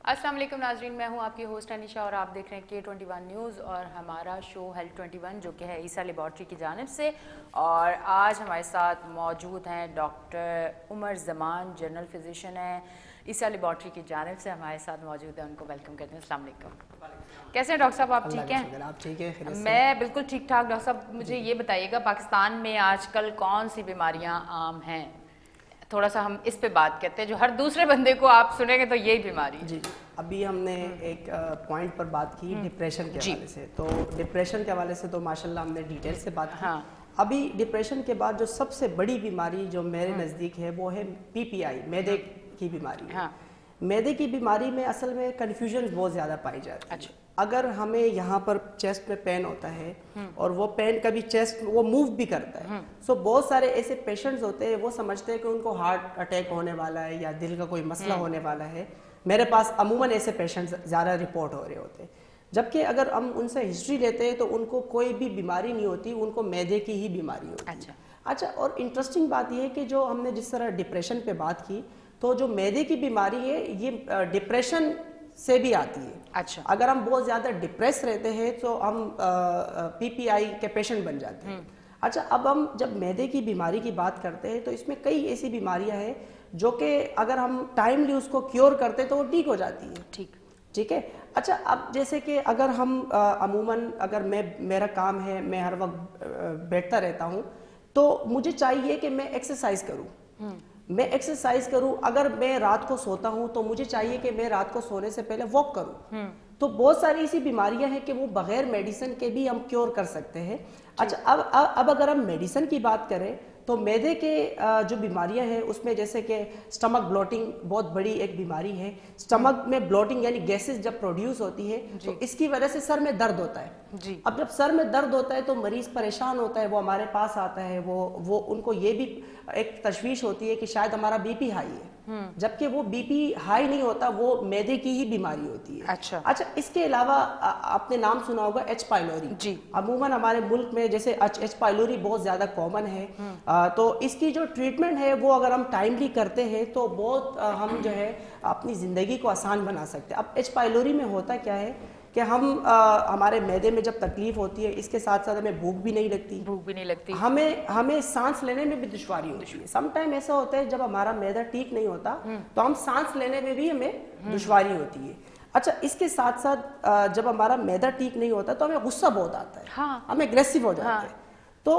अस्सलाम वालेकुम नाजरीन, मैं हूं आपकी होस्ट अनिशा और आप देख रहे हैं K21 न्यूज़ और हमारा शो हेल्थ 21 जो कि है ईसा लेबॉर्ट्री की जानिब से। और आज हमारे साथ मौजूद हैं डॉक्टर उमर ज़मान, जनरल फिजिशियन हैं, ईसा लेबॉर्ट्री की जानिब से हमारे साथ मौजूद हैं। उनको वेलकम करते हैं। अस्सलाम वालेकुम। कैसे हैं डॉक्टर साहब, आप ठीक हैं? आप ठीक है? मैं बिल्कुल ठीक ठाक। डॉक्टर साहब मुझे ये बताइएगा, पाकिस्तान में आजकल कौन सी बीमारियाँ आम हैं? थोड़ा सा हम इस पे बात करते हैं, जो हर दूसरे बंदे को आप सुनेंगे तो यही बीमारी है। जी, अभी हमने एक पॉइंट पर बात की डिप्रेशन के हवाले से। तो डिप्रेशन के हवाले से तो माशाल्लाह हमने डिटेल से बात की। अभी डिप्रेशन के बाद जो सबसे बड़ी बीमारी जो मेरे नज़दीक है वो है PPI, मैदे की बीमारी है। मैदे की बीमारी में असल में कन्फ्यूजन बहुत ज़्यादा पाई जाती है। अगर हमें यहाँ पर चेस्ट में पेन होता है और वो पेन कभी चेस्ट वो मूव भी करता है, सो बहुत सारे ऐसे पेशेंट्स होते हैं वो समझते हैं कि उनको हार्ट अटैक होने वाला है या दिल का कोई मसला होने वाला है। मेरे पास अमूमन ऐसे पेशेंट्स ज़्यादा रिपोर्ट हो रहे होते हैं, जबकि अगर हम उनसे हिस्ट्री लेते हैं तो उनको कोई भी बीमारी नहीं होती, उनको मैदे की ही बीमारी होती है। अच्छा, और इंटरेस्टिंग बात यह है कि जो हमने जिस तरह डिप्रेशन पे बात की, तो जो मैदे की बीमारी है ये डिप्रेशन से भी आती है। अच्छा, अगर हम बहुत ज़्यादा डिप्रेस रहते हैं तो हम PPI के पेशेंट बन जाते हैं। अच्छा, अब हम जब मैदे की बीमारी की बात करते हैं तो इसमें कई ऐसी बीमारियां हैं जो कि अगर हम टाइमली उसको क्योर करते हैं तो वो ठीक हो जाती है। ठीक है। अच्छा, अब जैसे कि अगर हम अमूमन अगर मेरा काम है, मैं हर वक्त बैठता रहता हूँ, तो मुझे चाहिए कि मैं एक्सरसाइज करूँ। अगर मैं रात को सोता हूँ तो मुझे चाहिए कि मैं रात को सोने से पहले वॉक करूँ। तो बहुत सारी ऐसी बीमारियां हैं कि वो बगैर मेडिसिन के भी हम क्योर कर सकते हैं। अच्छा, अब अगर हम मेडिसिन की बात करें तो मैदे के जो बीमारियां हैं उसमें जैसे कि स्टमक ब्लोटिंग बहुत बड़ी एक बीमारी है। स्टमक में ब्लोटिंग यानी गैसेस जब प्रोड्यूस होती है तो इसकी वजह से सर में दर्द होता है। अब जब सर में दर्द होता है तो मरीज परेशान होता है, वो हमारे पास आता है, वो उनको ये भी एक तशवीश होती है कि शायद हमारा BP हाई है, जबकि वो BP हाई नहीं होता, वो मैदे की ही बीमारी होती है। अच्छा, इसके अलावा आपने नाम सुना होगा H. पाइलोरी। अमूमन हमारे मुल्क में जैसे H. पाइलोरी बहुत ज्यादा कॉमन है। तो इसकी जो ट्रीटमेंट है वो अगर हम टाइमली करते हैं तो बहुत हम जो है अपनी ज़िंदगी को आसान बना सकते हैं। अब H. पाइलोरी में होता क्या है कि हमारे मैदे में जब तकलीफ होती है, इसके साथ साथ हमें भूख भी नहीं लगती, हमें सांस लेने में भी दुश्वारी होती है। सम टाइम ऐसा होता है जब हमारा मैदा ठीक नहीं होता तो हम सांस लेने में भी हमें दुश्वारी होती है। अच्छा, इसके साथ साथ जब हमारा मैदा ठीक नहीं होता तो हमें गुस्सा बहुत आता है, हम एग्रेसिव हो जाते हैं। तो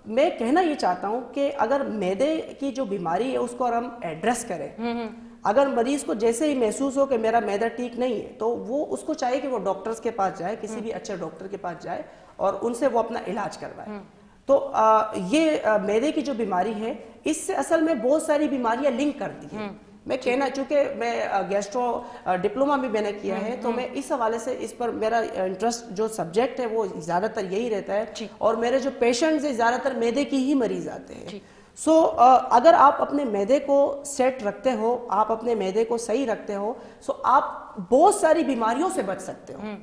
मैं कहना ये चाहता हूँ कि अगर मैदे की जो बीमारी है उसको अगर हम एड्रेस करें, अगर मरीज को जैसे ही महसूस हो कि मेरा मैदा ठीक नहीं है तो वो उसको चाहिए कि वो डॉक्टर्स के पास जाए, किसी भी अच्छे डॉक्टर के पास जाए और उनसे वो अपना इलाज करवाए। तो ये मैदे की जो बीमारी है इससे असल में बहुत सारी बीमारियां लिंक करती हैं। मैं कहना, चूंकि मैं गैस्ट्रो डिप्लोमा भी मैंने किया है तो मैं इस हवाले से इस पर मेरा इंटरेस्ट जो सब्जेक्ट है वो ज्यादातर यही रहता है और मेरे जो पेशेंट्स हैं ज्यादातर मैदे की ही मरीज आते हैं। सो अगर आप अपने मैदे को सेट रखते हो, आप अपने मैदे को सही रखते हो, सो आप बहुत सारी बीमारियों से बच सकते हो।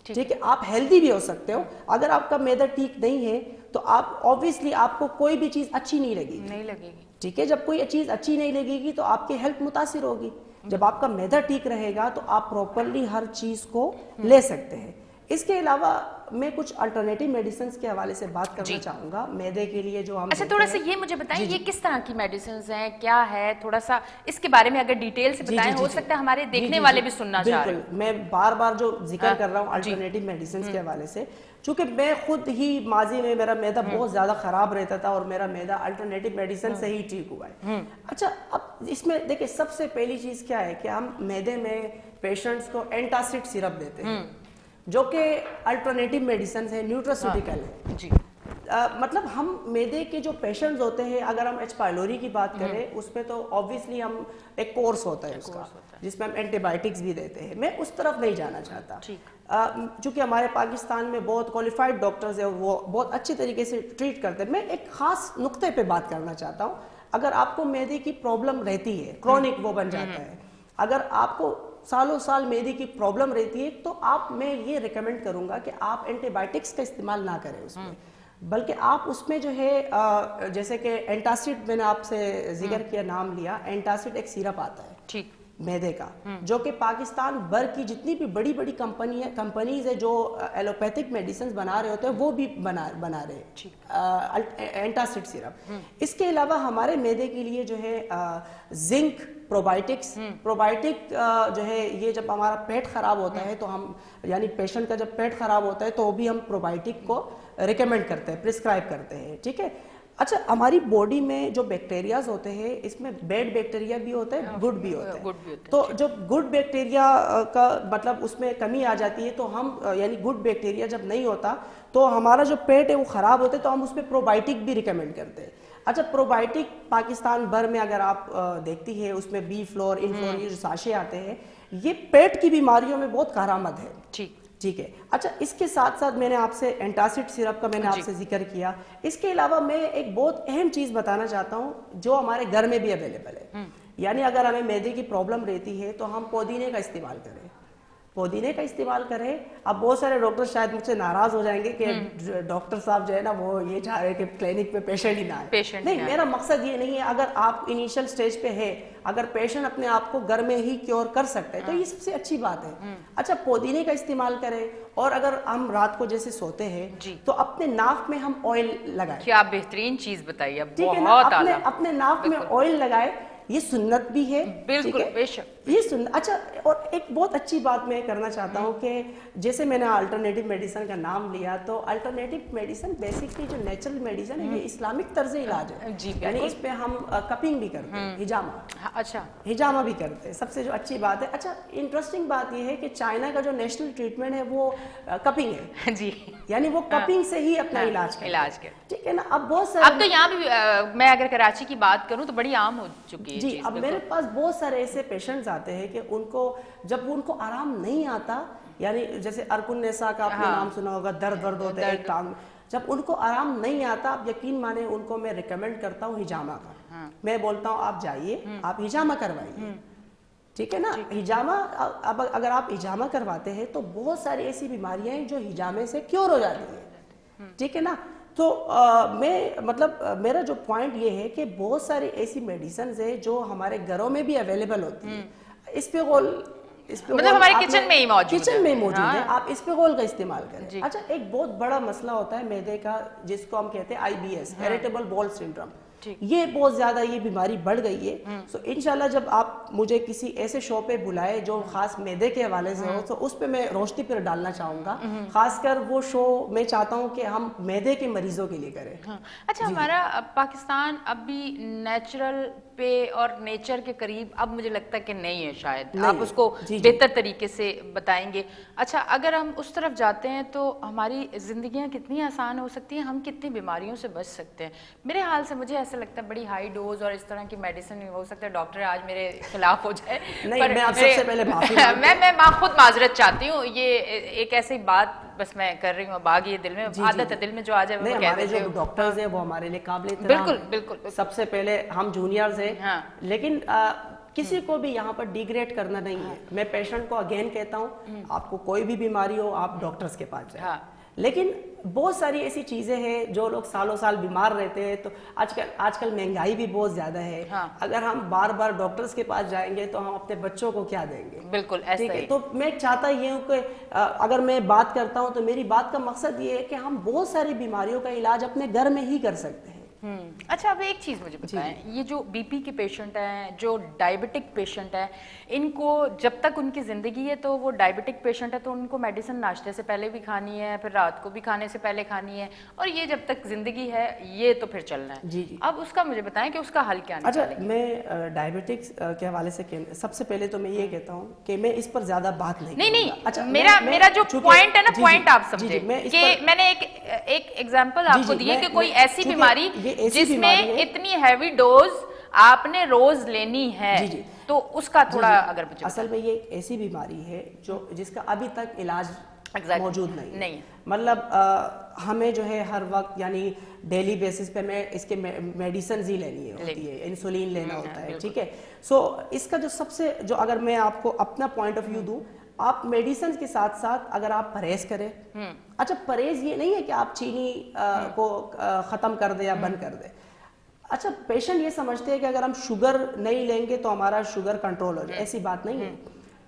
ठीक है, आप हेल्दी भी हो सकते हो। अगर आपका मैदा ठीक नहीं है तो आप ऑब्वियसली आपको कोई भी चीज अच्छी नहीं लगेगी। ठीक है, जब कोई चीज अच्छी नहीं लगेगी तो आपकी हेल्थ मुतासिर होगी। जब आपका मैदा ठीक रहेगा तो आप प्रॉपरली हर चीज को ले सकते हैं। इसके अलावा मैं कुछ अल्टरनेटिव मेडिसिन के हवाले से बात करना चाहूंगा मैदे के लिए जो हम। अच्छा, थोड़ा सा ये मुझे बताएं, ये किस तरह की मेडिसिन हैं, क्या है, थोड़ा सा इसके बारे में अगर डिटेल से बताएं। हो सकता है हमारे देखने वाले भी सुनना चाह रहे हैं। मैं बार बार जो जिक्र कर रहा हूँ अल्टरनेटिव मेडिसिन के हवाले से, चूंकि मैं खुद ही माजी में मेरा मैदा बहुत ज्यादा खराब रहता था और मेरा मैदा अल्टरनेटिव मेडिसिन से ही ठीक हुआ है। अच्छा, अब इसमें देखिए सबसे पहली चीज क्या है कि हम मैदे में पेशेंट्स को एंटासिड सिरप देते हैं जो कि अल्टरनेटिव मेडिसिन है, न्यूट्रास्यूटिकल है। मतलब हम मैदे के जो पेशेंट्स होते हैं, अगर हम H. पाइलोरी की बात करें उसमें तो ऑब्वियसली हम एक कोर्स होता है उसका जिसमें हम एंटीबायोटिक्स भी देते हैं। मैं उस तरफ नहीं जाना चाहता, चूंकि हमारे पाकिस्तान में बहुत क्वालिफाइड डॉक्टर्स हैं, वो बहुत अच्छे तरीके से ट्रीट करते हैं। मैं एक खास नुक्ते पे बात करना चाहता हूँ। अगर आपको मैदे की प्रॉब्लम रहती है, क्रोनिक वो बन जाता है, अगर आपको सालों साल मैदे की प्रॉब्लम रहती है तो मैं ये रिकमेंड करूंगा कि आप एंटीबायोटिक्स का इस्तेमाल ना करें उसमें, बल्कि आप उसमें जो है जैसे कि एंटासिड, मैंने आपसे जिक्र किया, नाम लिया, एंटासिड एक सिरप आता है। मैदे का, जो कि पाकिस्तान भर की जितनी भी बड़ी बड़ी कंपनीज है जो एलोपैथिक मेडिसिन बना रहे होते हैं वो भी बना रहे हैं एंटासिड सिरप। इसके अलावा हमारे मैदे के लिए जो है जिंक प्रोबायोटिक जो है, ये जब हमारा पेट खराब होता है तो हम यानी पेशेंट का जब पेट खराब होता है तो भी हम प्रोबायोटिक को रिकमेंड करते हैं, प्रिस्क्राइब करते हैं, ठीक है। अच्छा, हमारी बॉडी में जो बैक्टीरियाज होते हैं इसमें बैड बैक्टीरिया भी होते हैं, गुड भी होते हैं। तो जो गुड बैक्टीरिया का मतलब उसमें कमी आ जाती है तो हम यानी गुड बैक्टीरिया जब नहीं होता तो हमारा जो पेट है वो खराब होता है, तो हम उसमें प्रोबायोटिक भी रिकमेंड करते हैं। अच्छा, प्रोबायोटिक पाकिस्तान भर में अगर आप देखती है उसमें बी फ्लोर, इन फ्लोर, ये जो साशे आते हैं ये पेट की बीमारियों में बहुत कारआमद है। ठीक है। अच्छा, इसके साथ साथ मैंने आपसे एंटासिड सिरप का मैंने आपसे जिक्र किया। इसके अलावा मैं एक बहुत अहम चीज बताना चाहता हूँ जो हमारे घर में भी अवेलेबल है। यानी अगर हमें मैदे की प्रॉब्लम रहती है तो हम पुदीने का इस्तेमाल करें, पुदीने का इस्तेमाल करें। अब बहुत सारे डॉक्टर शायद मुझसे नाराज हो जाएंगे कि डॉक्टर साहब जो है ना वो ये चाह रहे हैं कि क्लिनिक में पेशेंट ही ना आए। नहीं, मेरा मकसद ये नहीं है। अगर आप इनिशियल स्टेज पे है, अगर पेशेंट अपने आप को घर में ही क्योर कर सकते हैं तो ये सबसे अच्छी बात है। अच्छा, पुदीने का इस्तेमाल करें, और अगर हम रात को जैसे सोते हैं तो अपने नाक में हम ऑयल लगाएं। क्या बेहतरीन चीज बताइए, ठीक है ना, अपने नाक में ऑयल लगाए, ये सुन्नत भी है। बिल्कुल, बेशक ये सुन। अच्छा, और एक बहुत अच्छी बात मैं करना चाहता हूँ कि जैसे मैंने अल्टरनेटिव मेडिसिन का नाम लिया, तो अल्टरनेटिव मेडिसिन बेसिकली जो नेचुरल मेडिसिन है ये इस्लामिक तर्ज इलाज है। यानी इस पे हम कपिंग भी करते हैं, हिजामा। अच्छा, हिजामा भी करते हैं, सबसे जो अच्छी बात है। अच्छा, इंटरेस्टिंग बात ये है कि चाइना का जो नेशनल ट्रीटमेंट है वो कपिंग है जी, यानी वो कपिंग से ही अपना इलाज कर, ठीक है ना। अब बहुत सारे, अब तो यहाँ भी मैं अगर कराची की बात करूँ तो बड़ी आम हो चुकी है जी। अब मेरे पास बहुत सारे ऐसे पेशेंट्स आते हैं कि जब उनको आराम नहीं आता, यानी जैसे अरकुन्नेसा का आपने नाम सुना होगा, दर्द होता है टांग, जब उनको आराम नहीं आता, आप यकीन माने उनको मैं रिकमेंड करता हूँ हिजामा का। मैं बोलता हूँ आप जाइए, आप हिजामा करवाइए, ठीक है ना। हिजामा, अब अगर आप हिजामा करवाते हैं तो बहुत सारी ऐसी बीमारियां हैं जो हिजामे से क्योर हो जाती है, ठीक है ना। तो मैं मतलब मेरा जो पॉइंट ये है कि बहुत सारी ऐसी मेडिसिन है जो हमारे घरों में भी अवेलेबल होती है। मतलब हमारे किचन में ही मौजूद है, आप इस्पेगोल का इस्तेमाल करें। अच्छा, एक बहुत बड़ा मसला होता है मैदे का जिसको हम कहते हैं IBS, इरिटेबल बाउल सिंड्रोम। ये बहुत ज्यादा ये बीमारी बढ़ गई है। सो इंशाल्लाह जब आप मुझे किसी ऐसे शो पे बुलाए जो खास मैदे के हवाले से हो तो उस पे मैं रोशनी पर डालना चाहूंगा। खासकर वो शो मैं चाहता हूँ कि हम मैदे के मरीजों के लिए करें। अच्छा, हमारा पाकिस्तान अब भी नेचुरल पे और नेचर के करीब अब मुझे लगता है कि नहीं है, शायद आप उसको बेहतर तरीके से बताएंगे। अच्छा, अगर हम उस तरफ जाते हैं तो हमारी जिंदगियां कितनी आसान हो सकती हैं, हम कितनी बीमारियों से बच सकते हैं। मेरे हाल से मुझे ऐसा लगता है बड़ी हाई डोज और इस तरह की मेडिसिन हो सकता है डॉक्टर आज मेरे खिलाफ हो जाए। नहीं, मैं आप सबसे पहले माफी मैं खुद माजरत चाहती हूँ। ये एक ऐसी बात बस मैं कर रही हूँ, बाग ये दिल में आदत है, दिल में जो आ जाए वो हमारे जो डॉक्टर्स हैं वो हमारे लिए काबिल बिल्कुल। सबसे पहले हम जूनियर्स हैं, लेकिन किसी को भी यहाँ पर डिग्रेड करना नहीं है। मैं पेशेंट को अगेन कहता हूँ, आपको कोई भी बीमारी हो आप डॉक्टर्स के पास जाए। लेकिन बहुत सारी ऐसी चीजें हैं जो लोग सालों साल बीमार रहते हैं, तो आजकल महंगाई भी बहुत ज्यादा है। अगर हम बार बार डॉक्टर्स के पास जाएंगे तो हम अपने बच्चों को क्या देंगे। बिल्कुल ऐसा ही। तो मैं चाहता ये हूँ कि अगर मैं बात करता हूँ तो मेरी बात का मकसद ये है कि हम बहुत सारी बीमारियों का इलाज अपने घर में ही कर सकते हैं। अच्छा, अब एक चीज़ मुझे बताएं, ये जो बीपी के पेशेंट हैं, जो डायबिटिक पेशेंट हैं, इनको जब तक उनकी ज़िंदगी है तो वो डायबिटिक पेशेंट है तो उनको मेडिसिन नाश्ते से पहले भी खानी है, फिर रात को भी खाने से पहले खानी है, और ये जब तक ज़िंदगी है ये तो फिर चलना है। जी। अब उसका मुझे बताएं कि उसका हल क्या निकालेंगे। अच्छा, मैं डायबिटिक्स के हवाले से सबसे पहले तो मैं ये कहता हूँ कि मैं इस पर ज़्यादा बात नहीं। अच्छा, मेरा जो पॉइंट है ना, पॉइंट आप समझे कि मैंने एक एग्जाम्पल आपको दिया कि कोई ऐसी बीमारी जिसमें इतनी हैवी डोज आपने रोज लेनी है, तो उसका थोड़ा अगर मुझे असल में ये ऐसी बीमारी है जिसका अभी तक इलाज मौजूद नहीं है। मतलब हमें जो है हर वक्त यानी डेली बेसिस पे मैं इसके मेडिसिन ही लेनी होती है, इंसुलिन लेना होता है, ठीक है। सो इसका जो अगर मैं आपको अपना पॉइंट ऑफ व्यू दूं, आप मेडिसिन के साथ साथ अगर आप परहेज करें। अच्छा, परहेज ये नहीं है कि आप चीनी को खत्म कर दे या बंद कर दे। अच्छा, पेशेंट ये समझते हैं कि अगर हम शुगर नहीं लेंगे तो हमारा शुगर कंट्रोल हो जाए, ऐसी बात नहीं है।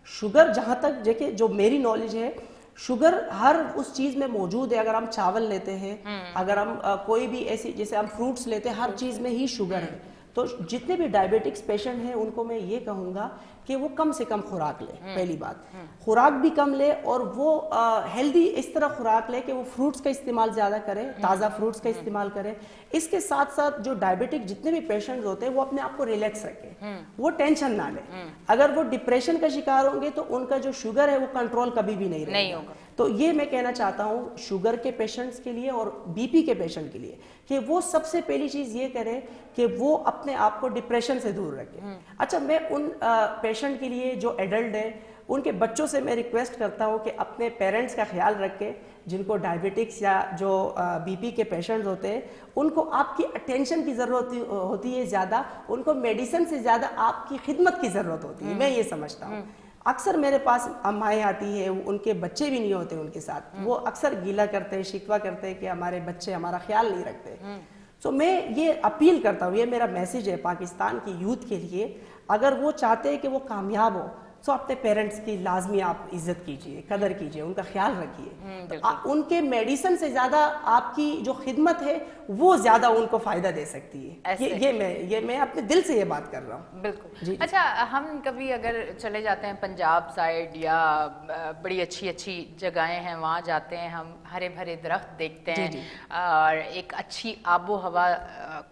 शुगर जहाँ तक देखिए, जो मेरी नॉलेज है, शुगर हर उस चीज में मौजूद है। अगर हम चावल लेते हैं, अगर हम कोई भी ऐसी, जैसे हम फ्रूट्स लेते हैं, हर चीज में ही शुगर है। तो जितने भी डायबिटिक्स पेशेंट हैं उनको मैं ये कहूँगा कि वो कम से कम खुराक ले। पहली बात, खुराक भी कम ले, और वो हेल्दी इस तरह खुराक ले कि वो फ्रूट्स का इस्तेमाल ज़्यादा करे, ताज़ा फ्रूट्स का इस्तेमाल करे। इसके साथ साथ जो डायबिटिक जितने भी पेशेंट्स होते हैं वो अपने आप को रिलैक्स रखें, वो टेंशन ना ले। अगर वो डिप्रेशन का शिकार होंगे तो उनका जो शुगर है वो कंट्रोल कभी भी नहीं होगा। तो ये मैं कहना चाहता हूँ शुगर के पेशेंट्स के लिए और बीपी के पेशेंट के लिए कि वो सबसे पहली चीज़ ये करें कि वो अपने आप को डिप्रेशन से दूर रखें। अच्छा, मैं उन पेशेंट के लिए जो एडल्ट है, उनके बच्चों से मैं रिक्वेस्ट करता हूँ कि अपने पेरेंट्स का ख्याल रखें जिनको डायबिटिक्स या जो बीपी के पेशेंट्स होते हैं। उनको आपकी अटेंशन की ज़रूरत होती है ज़्यादा, उनको मेडिसिन से ज़्यादा आपकी खिदमत की ज़रूरत होती है, मैं ये समझता हूँ। अक्सर मेरे पास अम्माएँ आती है, उनके बच्चे भी नहीं होते उनके साथ, वो अक्सर गीला करते हैं, शिकवा करते हैं कि हमारे बच्चे हमारा ख्याल नहीं रखते। तो मैं ये अपील करता हूँ, ये मेरा मैसेज है पाकिस्तान की यूथ के लिए, अगर वो चाहते हैं कि वो कामयाब हो तो अपने पेरेंट्स की लाजमी आप इज्जत कीजिए, कदर कीजिए, उनका ख्याल रखिए। तो उनके मेडिसिन से ज्यादा आपकी जो खिदमत है वो ज्यादा उनको फायदा दे सकती है। ये मैं अपने दिल से ये बात कर रहा हूँ। बिल्कुल जी। अच्छा, हम कभी अगर चले जाते हैं पंजाब साइड या बड़ी अच्छी अच्छी जगहें हैं, वहाँ जाते हैं, हम हरे भरे दरख्त देखते हैं और एक अच्छी आबो हवा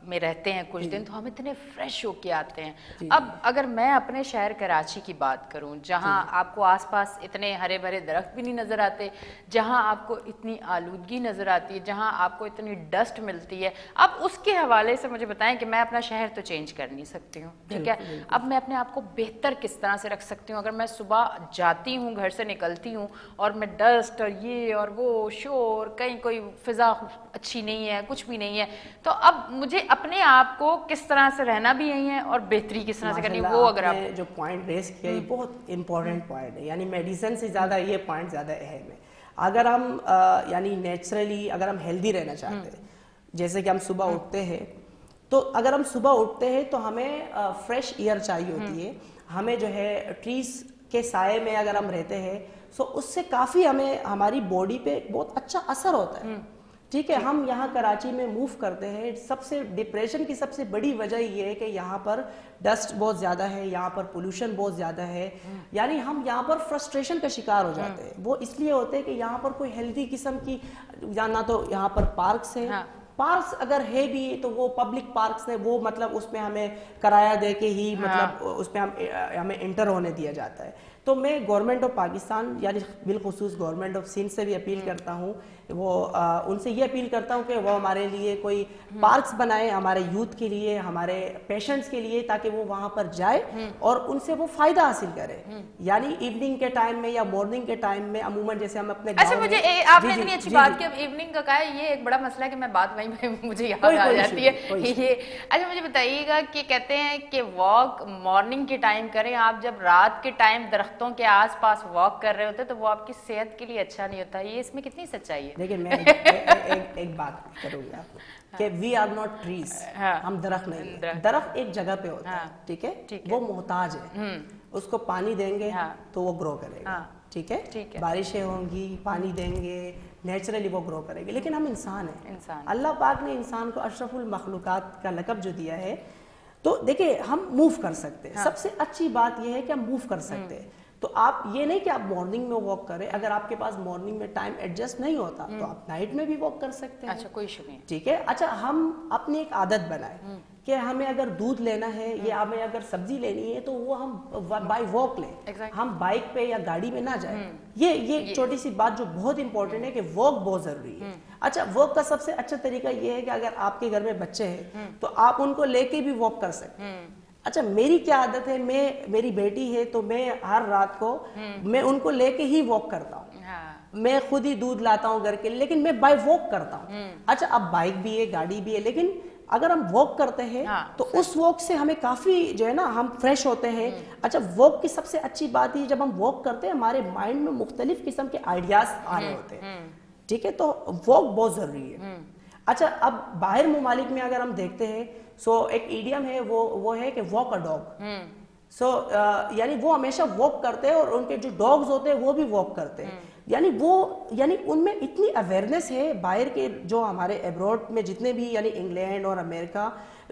में रहते हैं कुछ दिन, तो हम इतने फ्रेश होके आते हैं। अब अगर मैं अपने शहर कराची की बात करूं, जहां आपको आसपास इतने हरे भरे दरख्त भी नहीं नजर आते, जहां आपको इतनी आलूदगी नजर आती है, जहां आपको इतनी डस्ट मिलती है, अब उसके हवाले से मुझे बताएं कि मैं अपना शहर तो चेंज कर नहीं सकती हूँ, ठीक है, अब मैं अपने आप को बेहतर किस तरह से रख सकती हूँ? अगर मैं सुबह जाती हूँ, घर से निकलती हूँ और मैं डस्ट और ये और वो शोर, कहीं कोई फिजा अच्छी नहीं है, कुछ भी नहीं है, तो अब मुझे अपने आप को किस तरह से रहना भी यही है और बेहतरी किस तरह से करनी है, वो अगर आप जो पॉइंट रेस किया, ये बहुत इंपॉर्टेंट पॉइंट है। यानी मेडिसिन से ज़्यादा ये पॉइंट ज़्यादा अहम है। अगर हम यानी नेचुरली अगर हम हेल्दी रहना चाहते हैं, जैसे कि हम सुबह उठते हैं, तो अगर हम सुबह उठते हैं तो हमें फ्रेश एयर चाहिए होती है, हमें जो है ट्रीज के साए में अगर हम रहते हैं तो उससे काफ़ी हमें हमारी बॉडी पे बहुत अच्छा असर होता है। ठीक है, हम यहाँ कराची में मूव करते हैं, सबसे डिप्रेशन की सबसे बड़ी वजह ये है कि यहाँ पर डस्ट बहुत ज़्यादा है, यहाँ पर पोल्यूशन बहुत ज़्यादा है, यानी हम यहाँ पर फ्रस्ट्रेशन का शिकार हो जाते हैं। वो इसलिए होते हैं कि यहाँ पर कोई हेल्दी किस्म की, ना तो यहाँ पर पार्क्स है, पार्क्स अगर है भी तो वो पब्लिक पार्क्स है, वो मतलब उसमें हमें किराया दे के ही मतलब उसमें हमें इंटर होने दिया जाता है। तो मैं गवर्नमेंट ऑफ पाकिस्तान यानी बिलखुसूस गवर्नमेंट ऑफ सिंध से भी अपील करता हूँ, वो उनसे ये अपील करता हूँ कि वो हमारे लिए कोई पार्क्स बनाए, हमारे यूथ के लिए, हमारे पेशेंट्स के लिए, ताकि वो वहाँ पर जाए और उनसे वो फायदा हासिल करे। यानी इवनिंग के टाइम में या मॉर्निंग के टाइम में अमूमन जैसे हम अपने अच्छा, मुझे आपने इतनी अच्छी बात की, अब इवनिंग का कहा है, ये एक बड़ा मसला है कि मैं बात वहीं मुझे याद आ जाती है ये। अच्छा, मुझे बताइएगा कि कहते हैं कि वॉक मॉर्निंग के टाइम करें, आप जब रात के टाइम दरख्तों के आसपास वॉक कर रहे होते तो वो आपकी सेहत के लिए अच्छा नहीं होता, ये इसमें कितनी सच्चाई है? देखिए, मैं एक बात करूँगा कि वी आर नॉट ट्रीज, हम दरख्त नहीं है। दरख्त एक जगह पे होता है, ठीक है, वो मोहताज है, उसको पानी देंगे तो वो ग्रो करेगा, ठीक है, बारिशें होंगी, पानी देंगे, नेचुरली वो ग्रो करेगी। लेकिन हम इंसान हैं, अल्लाह पाक ने इंसान को अशरफुल मखलूकात का लक़ब जो दिया है, तो देखिए हम मूव कर सकते हैं। सबसे अच्छी बात यह है कि हम मूव कर सकते हैं। तो आप ये नहीं कि आप मॉर्निंग में वॉक करें, अगर आपके पास मॉर्निंग में टाइम एडजस्ट नहीं होता तो आप नाइट में भी वॉक कर सकते हैं। अच्छा, कोई इशू नहीं, ठीक है। अच्छा, हम अपनी एक आदत बनाए कि हमें अगर दूध लेना है या हमें अगर सब्जी लेनी है तो वो हम बाय वॉक लें, हम बाइक पे या गाड़ी में ना जाए। ये छोटी सी बात जो बहुत इंपॉर्टेंट है कि वॉक बहुत जरूरी है। अच्छा, वॉक का सबसे अच्छा तरीका ये है कि अगर आपके घर में बच्चे हैं तो आप उनको लेके भी वॉक कर सकते हैं। अच्छा, मेरी क्या आदत है, मेरी बेटी है तो मैं हर रात को मैं उनको लेके ही वॉक करता हूँ। मैं खुद ही दूध लाता हूँ घर के लिए, लेकिन मैं बाय वॉक करता हूँ। अच्छा, अब बाइक भी है, गाड़ी भी है, लेकिन अगर हम वॉक करते हैं तो उस वॉक से हमें काफी जो है ना, हम फ्रेश होते हैं। अच्छा, वॉक की सबसे अच्छी बात है जब हम वॉक करते हैं हमारे माइंड में मुख्तलिफ किस्म के आइडियाज आ रहे होते हैं, ठीक है, तो वॉक बहुत जरूरी है। अच्छा, अब बाहर मुमालिक में अगर हम देखते हैं سو ایک ایڈیم ہے وہ ہے کہ واک اے ڈاگ. سو یعنی وہ ہمیشہ واک کرتے ہیں اور ان کے جو ڈاگز ہوتے ہیں وہ بھی واک کرتے ہیں. یعنی ان میں اتنی اویئرنیس ہے باہر کے جو ہمارے ایبراڈ میں جتنے بھی یعنی انگلینڈ اور امریکہ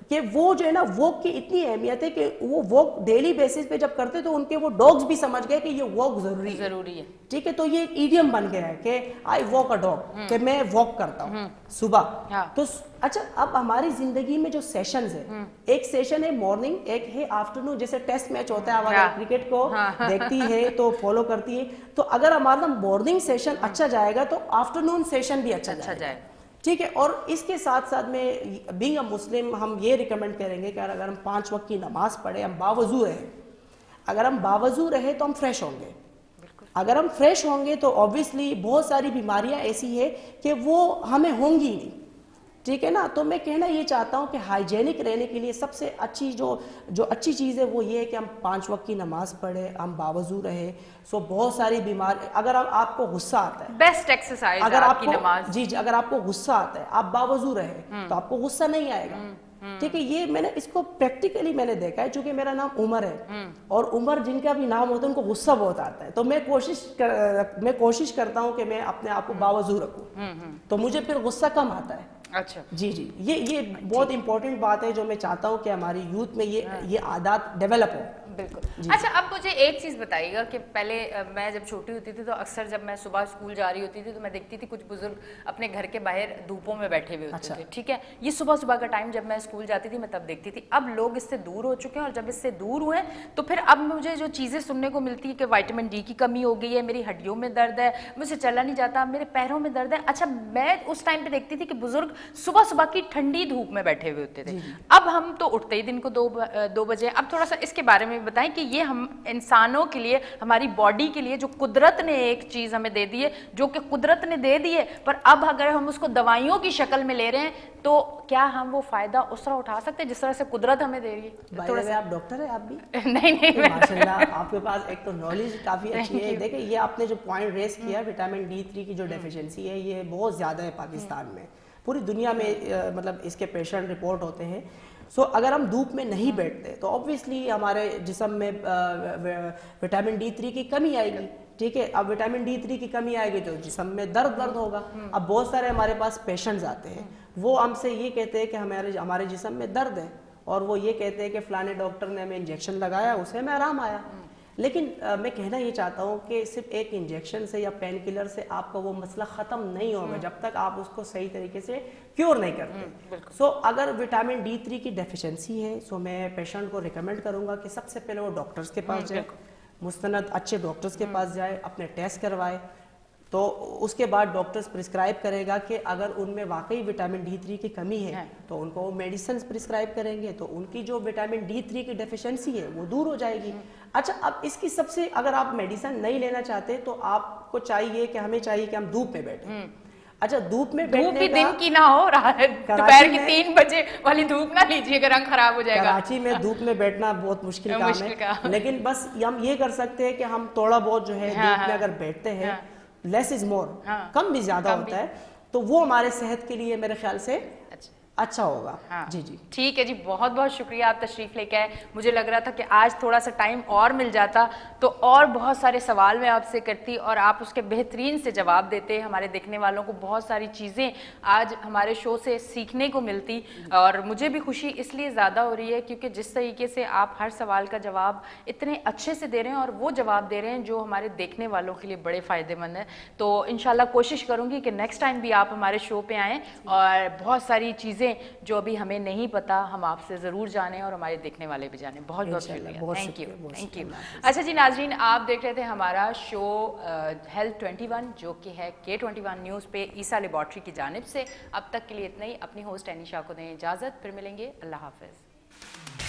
کہ وہ جو ہے نا واک کی اتنی اہمیت ہے کہ وہ واک ڈیلی بیسس پہ جب کرتے تو ان کے وہ ڈاگز بھی سمجھ گئے کہ یہ واک ضروری ہے. ٹھیک ہے, تو یہ ایک ایڈیم بن گیا ہے کہ آئی واک اے ڈاگ, کہ میں واک کرتا ہوں صبح. تو اچھا, اب ہماری زندگی میں جو سیشنز ہیں, ایک سیشن ہے مارننگ, ایک ہے آفٹرنون. جیسے ٹیسٹ میچ ہوتا ہے, ہمارا کرکٹ کو دیکھتی ہے تو فالو کرتی ہے, تو اگر ہمارا مارننگ سیشن اچھا جائے گا تو آفٹرنون سیشن بھی اچھا جائے گا. ٹھیک ہے, اور اس کے ساتھ ساتھ میں بینگ اے مسلم ہم یہ ریکمینڈ کریں گے کہ اگر ہم 5 وقت کی نماز پڑھیں, ہم باوضو رہیں. اگر ہم باوضو رہے تو ہم فریش ہوں گے. اگر ہم فریش ہوں گے تو آبویسلی بہت ساری بیماریاں ایسی ہے کہ وہ ہمیں ہوں گی نہیں. ٹھیک ہے نا, تو میں کہنا یہ چاہتا ہوں کہ ہائیجینک رہنے کے لیے سب سے اچھی جو اچھی چیز ہے وہ یہ ہے کہ ہم 5 وقت کی نماز پڑھیں, ہم باوضو رہے. سو بہت ساری بیماری, اگر آپ کو غصہ آتا ہے, بیسٹ ایکسرسائز اگر آپ کو نماز, جی اگر آپ کو غصہ آتا ہے, آپ باوضو رہے تو آپ کو غصہ نہیں آئے گا. ٹھیک ہے, یہ میں نے اس کو پریکٹیکلی میں نے دیکھا ہے, چونکہ میرا نام عمر ہے اور عمر جن کا بھی نام ہوتا ہے ان کو غصہ بہت آتا ہے. تو میں کوشش کرتا ہوں کہ میں اپنے آپ کو باوضو رکھوں, تو مجھے پھر غصہ کم آتا ہے. اچھا جی یہ بہت امپورٹنٹ بات ہے جو میں چاہتا ہوں کہ ہماری یوتھ میں یہ عادات ڈیولپ ہو. بالکل. اچھا, اب مجھے ایک چیز بتائیے گا کہ پہلے میں جب چھوٹی ہوتی تھی تو اکثر جب میں صبح اسکول جا رہی ہوتی تھی تو میں دیکھتی تھی کچھ بزرگ اپنے گھر کے باہر دھوپوں میں بیٹھے ہوئے ہوتے تھے. ٹھیک ہے, یہ صبح کا ٹائم جب میں اسکول جاتی تھی میں تب دیکھتی تھی. اب لوگ اس سے دور ہو چکے ہیں, اور جب اس سے دور ہوئے تو پھر اب مجھے جو چیزیں سننے کو ملتی ہے کہ وائٹامن ڈی کی کمی ہو گئی ہے, میری ہڈیوں میں درد ہے, مجھ سے چلا نہیں جاتا, میرے پیروں میں درد ہے. اچھا, میں اس ٹائم پہ دیکھتی تھی کہ بزرگ صبح کی ٹھنڈی دھوپ میں بیٹھے ہوئے ہوتے تھے. اب ہم تو اٹھتے ہی دن کو 2 بجے. اب تھوڑا سا اس کے بارے میں بتائیں کہ یہ ہم انسانوں کے لیے, ہماری باڈی کے لیے جو قدرت نے ایک چیز ہمیں دے دی ہے, جو کہ قدرت نے دے دی ہے, پر اب اگر ہم اس کو دوائیوں کی شکل میں لے رہے ہیں تو کیا ہم وہ فائدہ اس طرح اٹھا سکتے ہیں جس طرح سے قدرت ہمیں دے رہی ہے؟ تھوڑا سا. آپ ڈاکٹر ہیں آپ بھی؟ نہیں ماشاءاللہ, آپ کے پاس ایک تو نالج کافی اچھی ہے. دیکھیں, یہ آپ نے جو پوائنٹ ریز کیا, وٹامن D3 کی جو ڈیفیشنسی ہے یہ بہت زیادہ ہے پاکستان میں, پوری دنیا میں مطلب اس کے پیشنٹ رپورٹ ہوتے ہیں. سو اگر ہم دھوپ میں نہیں بیٹھتے تو آبویسلی ہمارے جسم میں وٹامن D3 کی کمی آئے گی. ٹھیک ہے, اب وٹامن D3 کی کمی آئے گی تو جسم میں درد ہوگا. اب بہت سارے ہمارے پاس پیشنٹس آتے ہیں, وہ ہم سے یہ کہتے ہیں کہ ہمارے جسم میں درد ہے, اور وہ یہ کہتے ہیں کہ فلانے ڈاکٹر نے ہمیں انجیکشن لگایا, اسے ہمیں آرام آیا. لیکن میں کہنا یہ چاہتا ہوں کہ صرف ایک انجیکشن سے یا پین کلر سے آپ کا وہ مسئلہ ختم نہیں ہوگا جب تک آپ اس کو صحیح طریقے سے کیور نہیں کرتے. سو اگر وٹامن D3 کی ڈیفیشنسی ہے, سو میں پیشنٹ کو ریکمینڈ کروں گا کہ سب سے پہلے وہ ڈاکٹرز کے پاس جائے, مستند اچھے ڈاکٹرز کے پاس جائے, اپنے ٹیسٹ کروائے. تو اس کے بعد ڈاکٹرز پرسکرائب کرے گا کہ اگر ان میں واقعی وٹامن D3 کی کمی ہے تو ان کو میڈیسنز پرسکرائب کریں گے, تو ان کی جو وٹامن D3 کی ڈیفیشنسی ہے وہ دور ہو جائے گی. اچھا, اب اس کی سب سے, اگر آپ میڈیسن نہیں لینا چاہتے تو آپ کو چاہیے کہ ہمیں چاہیے کہ ہم دھوپ میں بیٹھیں. اچھا, دھوپ میں بیٹھنے کا, دن کی نہ ہو, دوپہر کے 3 بجے والی دھوپ نہ لیجیے, اگر رنگ خراب ہو جائے گا. کراچی میں دھوپ میں بیٹھنا بہت مشکل کام ہے, لیکن بس ہم یہ کر سکتے ہیں کہ ہم تھوڑا بہت جو ہے دھوپ میں اگر بیٹھتے ہیں, لیس از مور, کم بھی زیادہ ہوتا ہے, تو وہ ہمارے صحت کے لیے میرے خیال سے اچھا ہوگا. جی ٹھیک ہے جی, بہت بہت شکریہ, آپ تشریف لے کے آئے. مجھے لگ رہا تھا کہ آج تھوڑا سا ٹائم اور مل جاتا تو اور بہت سارے سوال میں آپ سے کرتی اور آپ اس کے بہترین سے جواب دیتے. ہمارے دیکھنے والوں کو بہت ساری چیزیں آج ہمارے شو سے سیکھنے کو ملتی, اور مجھے بھی خوشی اس لیے زیادہ ہو رہی ہے کیونکہ جس طریقے سے آپ ہر سوال کا جواب اتنے اچھے سے دے رہے ہیں, اور وہ جواب دے رہے ہیں جو ہمارے دیکھنے والوں کے لیے بڑے فائدے مند ہیں. تو انشاءاللہ کوشش کروں گی کہ نیکسٹ ٹائم بھی آپ ہمارے شو پہ آئیں, اور بہت ساری چیزیں جو ابھی ہمیں نہیں پتا ہم آپ سے ضرور جانیں, اور ہمارے دیکھنے والے بھی جانیں. بہت بہت شکریہ, تھینک یو. اچھا جی ناظرین, آپ دیکھ رہے تھے ہمارا شو ہیلتھ 21 جو کہ ہے K21 نیوز پہ عیسیٰ لیبارٹری کی جانب سے. اب تک کے لیے اتنا ہی. اپنی ہوسٹ انیشا کو دیں اجازت, پھر ملیں گے. اللہ حافظ.